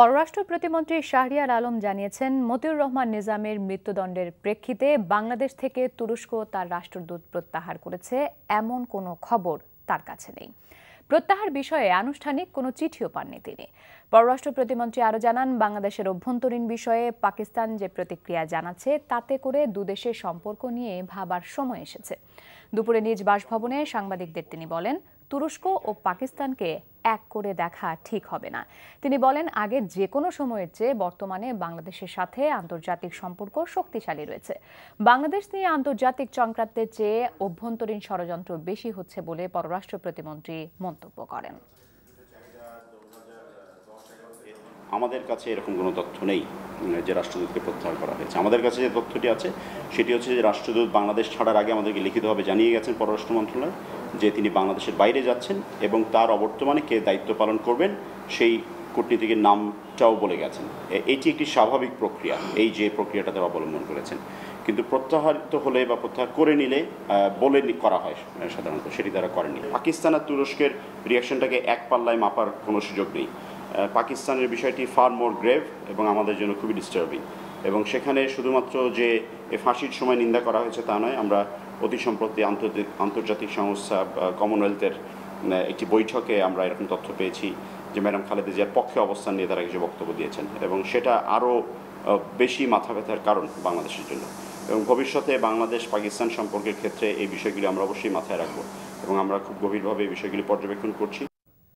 পররাষ্ট্র প্রতিমন্ত্রী শাহরিয়ার আলম জানিয়েছেন, মতিউর রহমান নিজামের মৃত্যুদণ্ডের প্রেক্ষিতে বাংলাদেশ থেকে তুরস্ক তার রাষ্ট্রদূত প্রত্যাহার করেছে এমন কোনো খবর তার কাছে নেই। প্রত্যাহার বিষয়ে আনুষ্ঠানিক কোনো চিঠিও পাননি তিনি। পররাষ্ট্র প্রতিমন্ত্রী আরও জানান, বাংলাদেশের অভ্যন্তরীণ বিষয়ে পাকিস্তান যে প্রতিক্রিয়া জানাচ্ছে তাতে করে দুদেশের সম্পর্ক নিয়ে ভাবার সময় এসেছে। দুপুরে নিজ বাসভবনে সাংবাদিকদের তিনি বলেন, তুরস্ক ও পাকিস্তানকে এক করে দেখা ঠিক হবে না। তিনি বলেন, আগের যে কোনো সময়ের চেয়ে বর্তমানে বাংলাদেশের সাথে আন্তর্জাতিক সম্পর্ক শক্তিশালী রয়েছে। বাংলাদেশ নিয়ে আন্তর্জাতিক চক্রান্তের চেয়ে অভ্যন্তরীণ ষড়যন্ত্র বেশি হচ্ছে বলে পররাষ্ট্র প্রতিমন্ত্রী মন্তব্য করেন। আমাদের কাছে এরকম কোনো তথ্য নেই যে রাষ্ট্রদূতকে প্রত্যাহার করা হয়েছে। আমাদের কাছে যে তথ্যটি আছে সেটি হচ্ছে যে রাষ্ট্রদূত বাংলাদেশ ছাড়ার আগে আমাদেরকে লিখিতভাবে জানিয়ে গেছেন পররাষ্ট্র মন্ত্রণালয় যে তিনি বাংলাদেশের বাইরে যাচ্ছেন এবং তার অবর্তমানে কে দায়িত্ব পালন করবেন সেই কূটনীতিকের নামটাও বলে গেছেন। এটি একটি স্বাভাবিক প্রক্রিয়া, এই যে প্রক্রিয়াটা তারা অবলম্বন করেছেন। কিন্তু প্রত্যাহারিত হলে বা প্রত্যাহার করে নিলে বলে করা হয় সাধারণত, সেটি তারা করেনি। পাকিস্তান আর তুরস্কের রিয়াকশনটাকে এক পাল্লায় মাপার কোনো সুযোগ নেই। পাকিস্তানের বিষয়টি ফার মোর গ্রেভ এবং আমাদের জন্য খুবই ডিস্টার্বিং। এবং সেখানে শুধুমাত্র যে ফাঁসির সময় নিন্দা করা হয়েছে তা নয়, আমরা অতি সম্প্রতি আন্তর্জাতিক সংস্থা কমনওয়েলথের একটি বৈঠকে আমরা এরকম তথ্য পেয়েছি যে ম্যাডাম খালেদা জিয়ার পক্ষে অবস্থান নিয়ে তারা কিছু বক্তব্য দিয়েছেন এবং সেটা আরও বেশি মাথা ব্যথার কারণ বাংলাদেশের জন্য। এবং ভবিষ্যতে বাংলাদেশ পাকিস্তান সম্পর্কের ক্ষেত্রে এই বিষয়গুলি আমরা অবশ্যই মাথায় রাখবো এবং আমরা খুব গভীরভাবে এই বিষয়গুলি পর্যবেক্ষণ করছি।